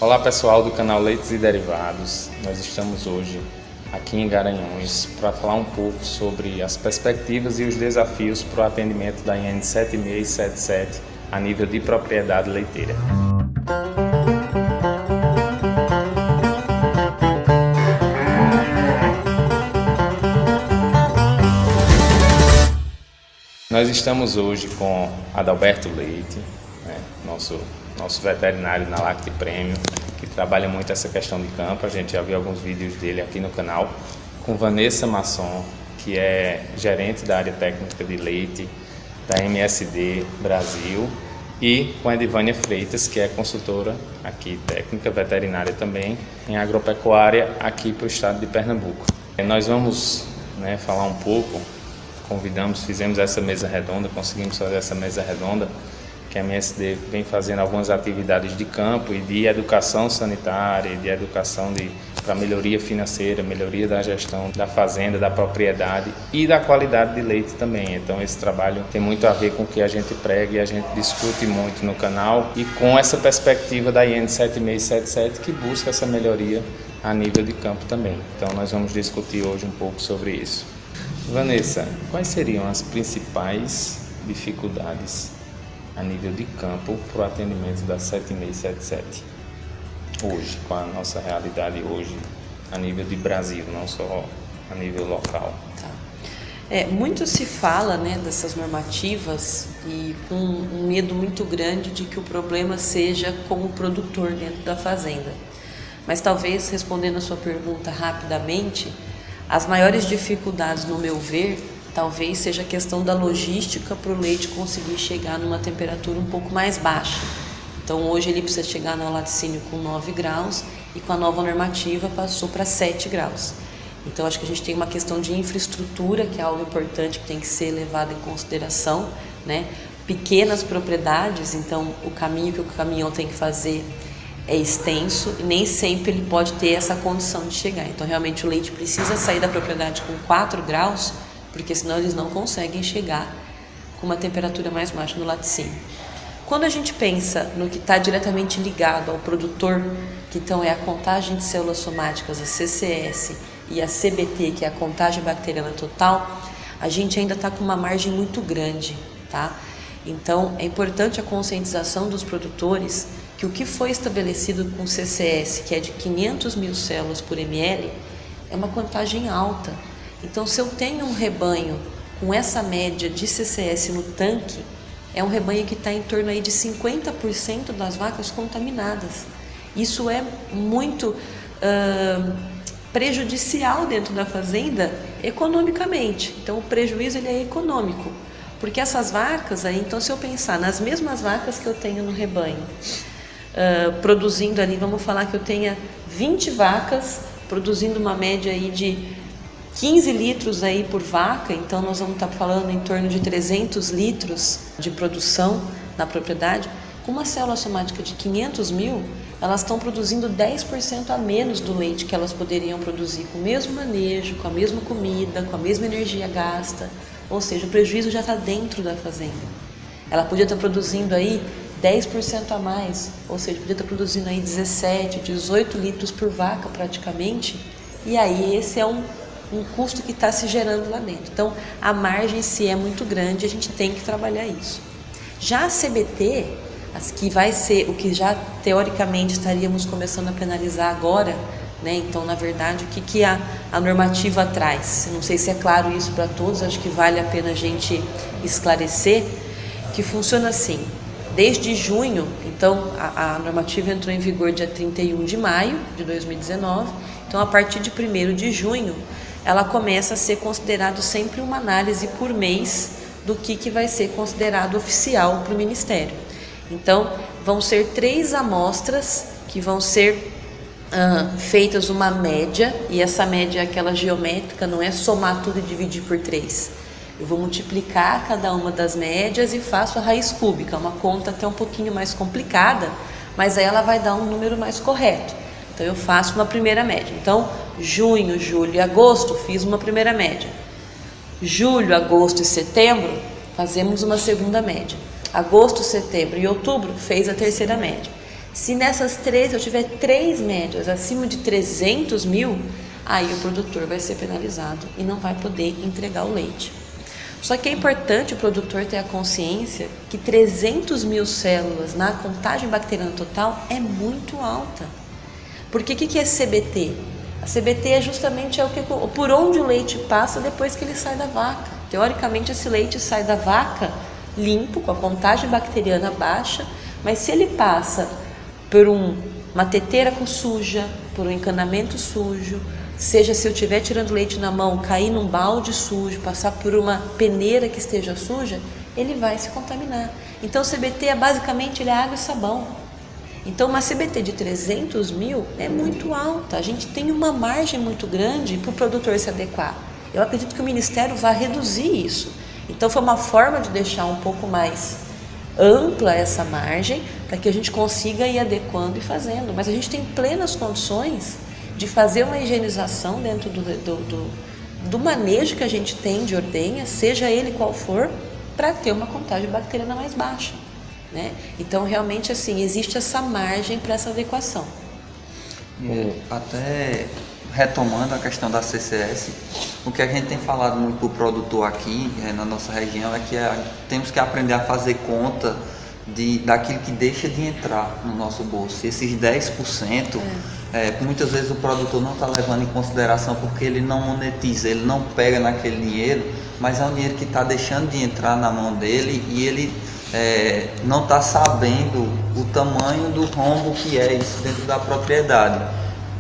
Olá pessoal do canal Leites e Derivados, nós estamos hoje aqui em Garanhuns para falar um pouco sobre as perspectivas e os desafios para o atendimento da IN 7677 a nível de propriedade leiteira. Nós estamos hoje com Adalberto Leite, nosso veterinário na Lacti Premium, que trabalha muito essa questão de campo. A gente já viu alguns vídeos dele aqui no canal. Com Vanessa Masson, que é gerente da área técnica de leite da MSD Brasil, e com a Edivânia Freitas, que é consultora aqui técnica veterinária também em agropecuária aqui para o estado de Pernambuco. Nós vamos falar um pouco. Fizemos essa mesa redonda, conseguimos fazer essa mesa redonda, que a MSD vem fazendo algumas atividades de campo e de educação sanitária, e de educação para melhoria financeira, melhoria da gestão da fazenda, da propriedade e da qualidade de leite também. Então esse trabalho tem muito a ver com o que a gente prega e a gente discute muito no canal, e com essa perspectiva da IN 7677 que busca essa melhoria a nível de campo também. Então nós vamos discutir hoje um pouco sobre isso. Vanessa, quais seriam as principais dificuldades a nível de campo para o atendimento da 7677 hoje, com a nossa realidade hoje a nível de Brasil, não só a nível local? Muito se fala dessas normativas e com um medo muito grande de que o problema seja com o produtor dentro da fazenda. Mas talvez, respondendo a sua pergunta rapidamente, as maiores dificuldades, no meu ver, talvez seja a questão da logística para o leite conseguir chegar numa temperatura um pouco mais baixa. Então hoje ele precisa chegar no laticínio com 9 graus e com a nova normativa passou para 7 graus. Então acho que a gente tem uma questão de infraestrutura, que é algo importante que tem que ser levado em consideração, Pequenas propriedades, então o caminho que o caminhão tem que fazer é extenso e nem sempre ele pode ter essa condição de chegar. Então realmente o leite precisa sair da propriedade com 4 graus, porque senão eles não conseguem chegar com uma temperatura mais baixa no laticínio. Quando a gente pensa no que está diretamente ligado ao produtor, que então é a contagem de células somáticas, a CCS, e a CBT, que é a contagem bacteriana total, a gente ainda está com uma margem muito grande, tá? Então é importante a conscientização dos produtores que o que foi estabelecido com CCS, que é de 500 mil células por ml, é uma contagem alta. Então, se eu tenho um rebanho com essa média de CCS no tanque, é um rebanho que está em torno aí de 50% das vacas contaminadas. Isso é muito prejudicial dentro da fazenda economicamente. Então, o prejuízo ele é econômico, porque essas vacas aí, então se eu pensar nas mesmas vacas que eu tenho no rebanho, produzindo ali, vamos falar que eu tenha 20 vacas produzindo uma média aí de 15 litros aí por vaca, então nós vamos estar falando em torno de 300 litros de produção na propriedade. Com uma célula somática de 500 mil, elas estão produzindo 10% a menos do leite que elas poderiam produzir com o mesmo manejo, com a mesma comida, com a mesma energia gasta, ou seja, o prejuízo já está dentro da fazenda. Ela podia estar produzindo aí 10% a mais, ou seja, podia estar produzindo aí 17, 18 litros por vaca praticamente, e aí esse é um custo que está se gerando lá dentro. Então, a margem em si é muito grande, a gente tem que trabalhar isso. Já a CBT, que vai ser o que já teoricamente estaríamos começando a penalizar agora, Então, na verdade, o que a normativa traz? Eu não sei se é claro isso para todos, acho que vale a pena a gente esclarecer, que funciona assim. Desde junho, então, a normativa entrou em vigor dia 31 de maio de 2019, então a partir de 1º de junho, ela começa a ser considerado sempre uma análise por mês do que vai ser considerado oficial para o Ministério. Então, vão ser 3 amostras que vão ser feitas uma média, e essa média é aquela geométrica, não é somar tudo e dividir por 3. Eu vou multiplicar cada uma das médias e faço a raiz cúbica, uma conta até um pouquinho mais complicada, mas aí ela vai dar um número mais correto. Então eu faço uma primeira média. Então, junho, julho e agosto, fiz uma primeira média. Julho, agosto e setembro, fazemos uma segunda média. Agosto, setembro e outubro, fez a terceira média. Se nessas três eu tiver 3 médias acima de 300 mil, aí o produtor vai ser penalizado e não vai poder entregar o leite. Só que é importante o produtor ter a consciência que 300 mil células na contagem bacteriana total é muito alta. Porque o que é CBT? A CBT é justamente por onde o leite passa depois que ele sai da vaca. Teoricamente, esse leite sai da vaca limpo, com a contagem bacteriana baixa, mas se ele passa por uma teteira suja, por um encanamento sujo, seja se eu estiver tirando leite na mão, cair num balde sujo, passar por uma peneira que esteja suja, ele vai se contaminar. Então o CBT é basicamente água e sabão. Então uma CBT de 300 mil é muito alta, a gente tem uma margem muito grande para o produtor se adequar. Eu acredito que o Ministério vai reduzir isso. Então foi uma forma de deixar um pouco mais ampla essa margem para que a gente consiga ir adequando e fazendo. Mas a gente tem plenas condições de fazer uma higienização dentro do manejo que a gente tem de ordenha, seja ele qual for, para ter uma contagem bacteriana mais baixa, né? Então, realmente, assim, existe essa margem para essa adequação. Até retomando a questão da CCS, o que a gente tem falado muito para o produtor aqui, na nossa região, é que temos que aprender a fazer conta daquilo que deixa de entrar no nosso bolso. Esses 10%, muitas vezes o produtor não está levando em consideração porque ele não monetiza, ele não pega naquele dinheiro, mas é um dinheiro que está deixando de entrar na mão dele e ele não está sabendo o tamanho do rombo que é isso dentro da propriedade.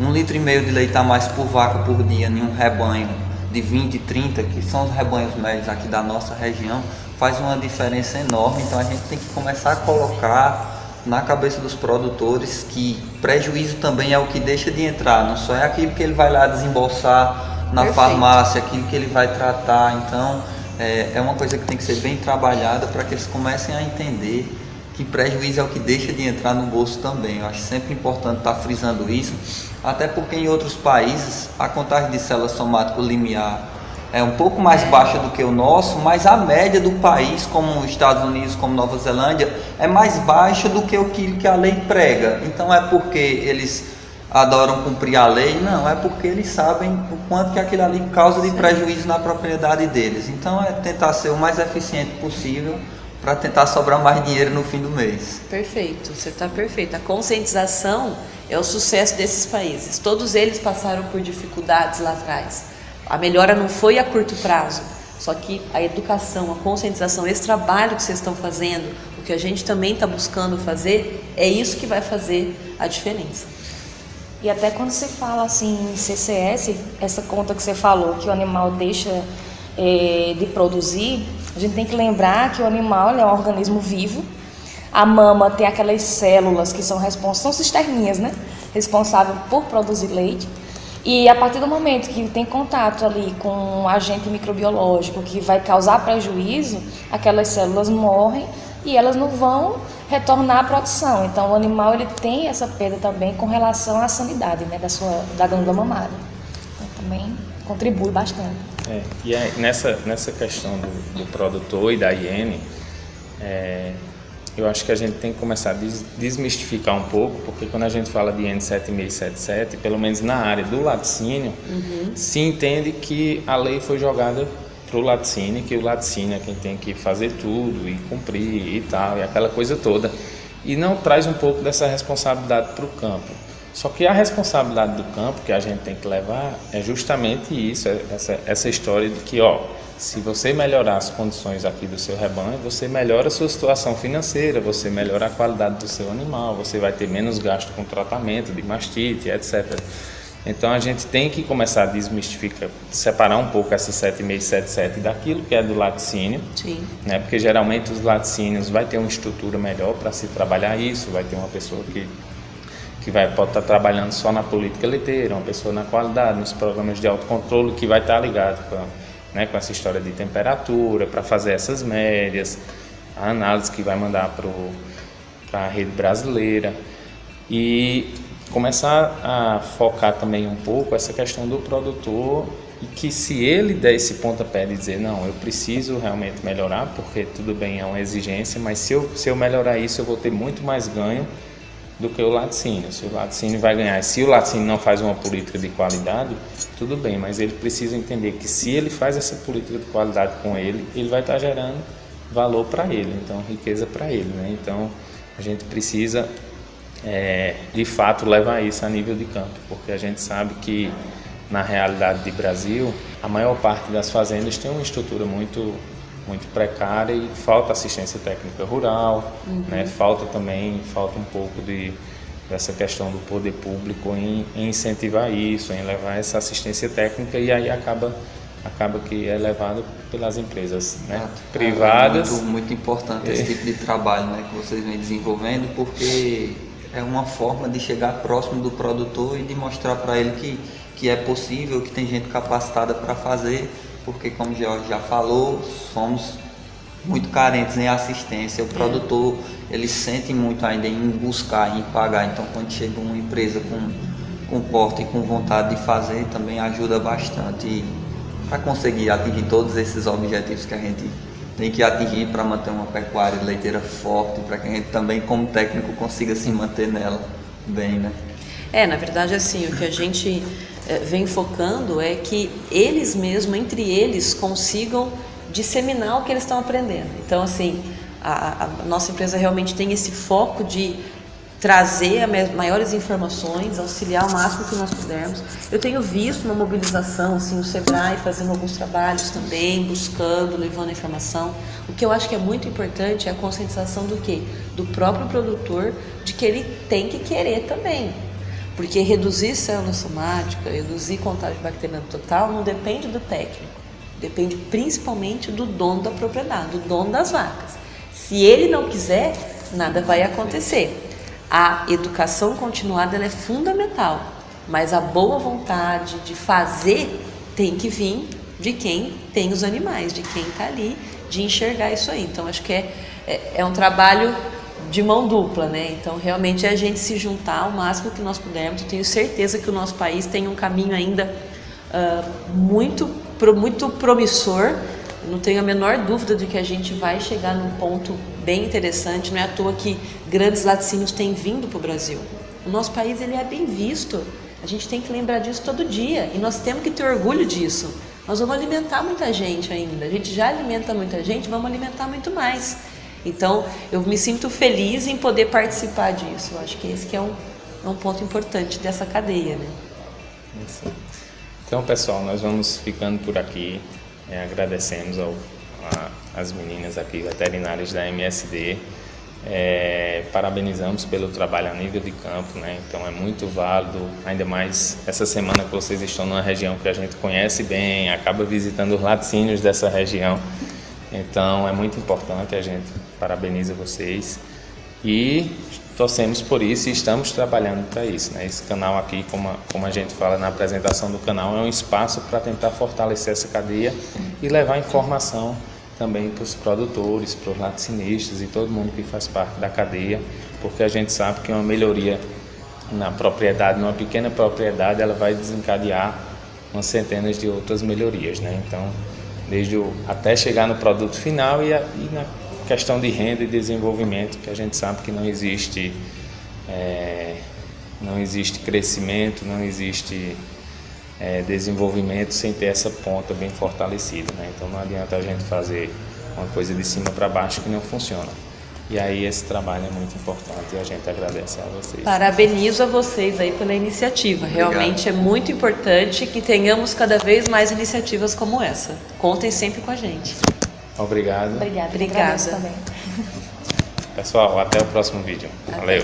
1,5 litro de leite a mais por vaca por dia em um rebanho de 20, 30, que são os rebanhos médios aqui da nossa região, faz uma diferença enorme. Então a gente tem que começar a colocar na cabeça dos produtores que prejuízo também é o que deixa de entrar, não só é aquilo que ele vai lá desembolsar na farmácia, aquilo que ele vai tratar. Então é uma coisa que tem que ser bem trabalhada para que eles comecem a entender que prejuízo é o que deixa de entrar no bolso também. Eu acho sempre importante estar frisando isso, até porque em outros países a contagem de células somático limiar é um pouco mais baixa do que o nosso, mas a média do país, como os Estados Unidos, como Nova Zelândia, é mais baixa do que aquilo que a lei prega. Então é porque eles adoram cumprir a lei? Não, é porque eles sabem o quanto que aquilo ali causa de prejuízo na propriedade deles. Então é tentar ser o mais eficiente possível para tentar sobrar mais dinheiro no fim do mês. Perfeito, você está perfeito. A conscientização é o sucesso desses países. Todos eles passaram por dificuldades lá atrás. A melhora não foi a curto prazo, só que a educação, a conscientização, esse trabalho que vocês estão fazendo, o que a gente também está buscando fazer, é isso que vai fazer a diferença. E até quando você fala assim em CCS, essa conta que você falou, que o animal deixa de produzir, a gente tem que lembrar que o animal é um organismo vivo. A mama tem aquelas células que são cisterninhas, né? Responsáveis por produzir leite. E a partir do momento que tem contato ali com um agente microbiológico que vai causar prejuízo, aquelas células morrem e elas não vão retornar à produção. Então o animal ele tem essa perda também com relação à sanidade, né, da glândula mamária. Então também contribui bastante. E aí, nessa questão do produtor e da higiene, eu acho que a gente tem que começar a desmistificar um pouco, porque quando a gente fala de IN 7677, pelo menos na área do laticínio, se entende que a lei foi jogada para o laticínio, que o laticínio é quem tem que fazer tudo e cumprir e tal, e aquela coisa toda, e não traz um pouco dessa responsabilidade para o campo. Só que a responsabilidade do campo que a gente tem que levar é justamente isso, essa história de que, se você melhorar as condições aqui do seu rebanho, você melhora a sua situação financeira, você melhora a qualidade do seu animal, você vai ter menos gasto com tratamento de mastite, etc. Então a gente tem que começar a desmistificar, separar um pouco essa 7677 daquilo que é do laticínio. Sim. Né? Porque geralmente os laticínios vai ter uma estrutura melhor para se trabalhar isso, vai ter uma pessoa que pode estar trabalhando só na política leiteira, uma pessoa na qualidade, nos programas de autocontrole, que vai estar ligado com essa história de temperatura, para fazer essas médias, a análise que vai mandar para a rede brasileira. E começar a focar também um pouco essa questão do produtor, e que se ele der esse pontapé de dizer, não, eu preciso realmente melhorar, porque tudo bem, é uma exigência, mas se eu melhorar isso, eu vou ter muito mais ganho do que o laticínio. Se o laticínio vai ganhar, se o laticínio não faz uma política de qualidade, tudo bem, mas ele precisa entender que se ele faz essa política de qualidade com ele, ele vai estar gerando valor para ele, então riqueza para ele, né? Então a gente precisa de fato levar isso a nível de campo, porque a gente sabe que na realidade do Brasil, a maior parte das fazendas tem uma estrutura muito precária e falta assistência técnica rural, né? Falta um pouco dessa questão do poder público em incentivar isso, em levar essa assistência técnica, e aí acaba que é levado pelas empresas, né? Privadas. Muito importante esse tipo de trabalho, né, que vocês vêm desenvolvendo, porque é uma forma de chegar próximo do produtor e de mostrar para ele que é possível, que tem gente capacitada para fazer, porque, como o George já falou, somos muito carentes em assistência. O produtor, ele sente muito ainda em buscar, em pagar. Então, quando chega uma empresa com porte e com vontade de fazer, também ajuda bastante para conseguir atingir todos esses objetivos que a gente tem que atingir para manter uma pecuária leiteira forte, para que a gente também, como técnico, consiga se manter nela bem, né? Na verdade, assim, o que a gente vem focando é que eles mesmos, entre eles, consigam disseminar o que eles estão aprendendo. Então, assim, a nossa empresa realmente tem esse foco de trazer maiores informações, auxiliar o máximo que nós pudermos. Eu tenho visto uma mobilização, assim, o Sebrae fazendo alguns trabalhos também, buscando, levando a informação. O que eu acho que é muito importante é a conscientização do quê? Do próprio produtor, de que ele tem que querer também. Porque reduzir célula somática, reduzir contágio bacteriana total não depende do técnico, depende principalmente do dono da propriedade, do dono das vacas. Se ele não quiser, nada vai acontecer. A educação continuada ela é fundamental, mas a boa vontade de fazer tem que vir de quem tem os animais, de quem está ali, de enxergar isso aí. Então, acho que é um trabalho de mão dupla, né? Então, realmente é a gente se juntar ao máximo que nós pudermos. Eu tenho certeza que o nosso país tem um caminho ainda muito promissor. Não tenho a menor dúvida de que a gente vai chegar num ponto bem interessante. Não é à toa que grandes laticínios têm vindo para o Brasil. O nosso país ele é bem visto. A gente tem que lembrar disso todo dia e nós temos que ter orgulho disso. Nós vamos alimentar muita gente ainda. A gente já alimenta muita gente, vamos alimentar muito mais. Então, eu me sinto feliz em poder participar disso. Eu acho que esse que é um ponto importante dessa cadeia, né? Isso. Então, pessoal, nós vamos ficando por aqui. Agradecemos às meninas aqui, veterinárias da MSD. Parabenizamos pelo trabalho a nível de campo, né? Então é muito válido, ainda mais essa semana que vocês estão numa região que a gente conhece bem, acaba visitando os laticínios dessa região. Então é muito importante, a gente parabeniza vocês e torcemos por isso e estamos trabalhando para isso, né? Esse canal aqui, como a gente fala na apresentação do canal, é um espaço para tentar fortalecer essa cadeia e levar informação também para os produtores, para os laticinistas e todo mundo que faz parte da cadeia, porque a gente sabe que uma melhoria na propriedade, numa pequena propriedade, ela vai desencadear umas centenas de outras melhorias, né? Então, até chegar no produto final e na questão de renda e desenvolvimento, que a gente sabe que não existe crescimento, não existe desenvolvimento sem ter essa ponta bem fortalecida, né? Então não adianta a gente fazer uma coisa de cima para baixo que não funciona. E aí esse trabalho é muito importante e a gente agradece a vocês. Parabenizo a vocês aí pela iniciativa. Realmente é muito importante que tenhamos cada vez mais iniciativas como essa. Contem sempre com a gente. Obrigado. Obrigada. Também. Pessoal, até o próximo vídeo. Valeu.